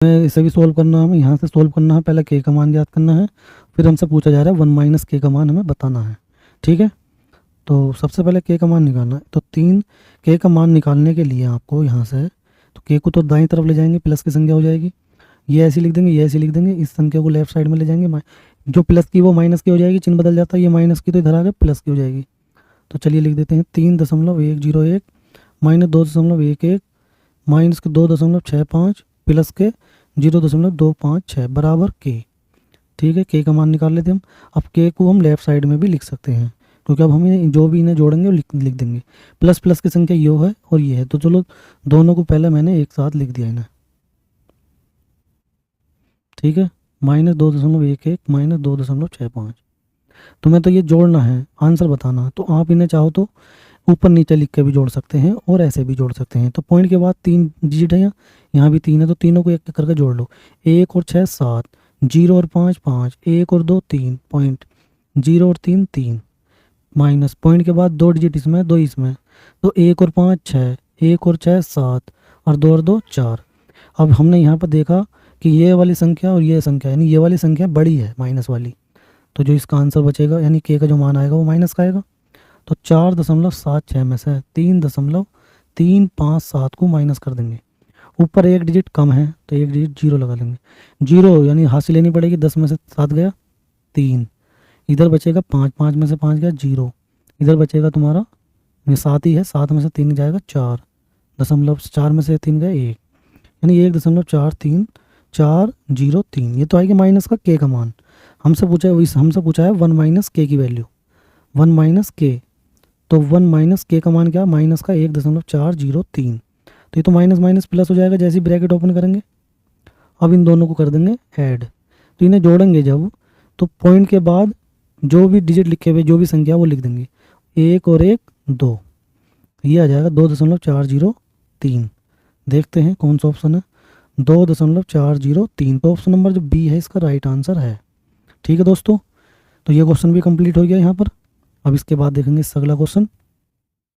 मैं इसे भी सोल्व करना है, हमें यहाँ से सोल्व करना है। पहले के का मान याद करना है, फिर हमसे पूछा जा रहा है 1 माइनस के का मान हमें बताना है। ठीक है, तो सबसे पहले के का मान निकालना है। तो 3 के का मान निकालने के लिए आपको यहाँ से, तो के को तो दाईं तरफ ले जाएंगे, प्लस की संख्या हो जाएगी। ये ऐसे लिख देंगे, ये ऐसे लिख देंगे, इस संख्या को लेफ्ट साइड में ले जाएंगे, जो प्लस की वो माइनस की हो जाएगी, चिन्ह बदल जाता है, ये माइनस की तो इधर आगे प्लस की हो जाएगी। तो चलिए लिख देते हैं 3.101 माइनस 2.11 माइनस के 2.65 प्लस के 0.256 बराबर के। ठीक है, के का मान निकाल लेते हैं हम। अब के को हम लेफ्ट साइड में भी लिख सकते हैं, क्योंकि अब हम जो भी इन्हें जोड़ेंगे वो लिख देंगे। प्लस प्लस की संख्या ये है और ये है, तो चलो दोनों को पहले मैंने एक साथ लिख दिया इन्हें। ठीक है, माइनस 2.11 माइनस 2.65। तुम्हें तो ये जोड़ना है, आंसर बताना है, तो आप इन्हें चाहो तो ऊपर नीचे लिख के भी जोड़ सकते हैं और ऐसे भी जोड़ सकते हैं। तो पॉइंट के बाद 3 डिजिट है, यहाँ भी 3 है, तो तीनों को एक एक करके जोड़ लो। 1 और 6 7, 0 और 5 5, 1 और 2 3 पॉइंट, 0 और 3 3 माइनस पॉइंट के बाद 2 डिजिट इसमें 2 इसमें, तो 1 और 5 6, 1 और 6 7 और 2 और 2 4। अब हमने यहाँ पर देखा कि ये वाली संख्या और ये संख्या, यानी ये वाली संख्या बड़ी है माइनस वाली, तो जो इसका आंसर बचेगा यानी के का जो मान आएगा वो माइनस का आएगा। तो 4.76 में से 3.357 को माइनस कर देंगे। ऊपर एक डिजिट कम है तो एक डिजिट जीरो लगा लेंगे। जीरो यानी हासिल लेनी पड़ेगी, 10 में से 7 गया 3, इधर बचेगा 5, 5 में से 5 गया 0, इधर बचेगा तुम्हारा 7 ही है, 7 में से 3 जाएगा 4, 4 में से 3 गया 1, यानी 1.43 ये तो आएगी माइनस का के का मान। हमसे पूछा है 1 माइनस के की वैल्यू, 1 माइनस के, तो 1 माइनस के का मान क्या, माइनस का 1.403। तो ये तो माइनस माइनस प्लस हो जाएगा जैसे ही ब्रैकेट ओपन करेंगे। अब इन दोनों को कर देंगे ऐड, तो इन्हें जोड़ेंगे जब, तो पॉइंट के बाद जो भी डिजिट लिखे हुए जो भी संख्या वो लिख देंगे, 1 और 1 2, ये आ जाएगा 2.403। देखते हैं कौन सा ऑप्शन है, 2.403। तो ऑप्शन नंबर जो बी है इसका राइट आंसर है। ठीक है दोस्तों, तो ये क्वेश्चन भी कंप्लीट हो गया यहाँ पर। अब इसके बाद देखेंगे इससे अगला क्वेश्चन।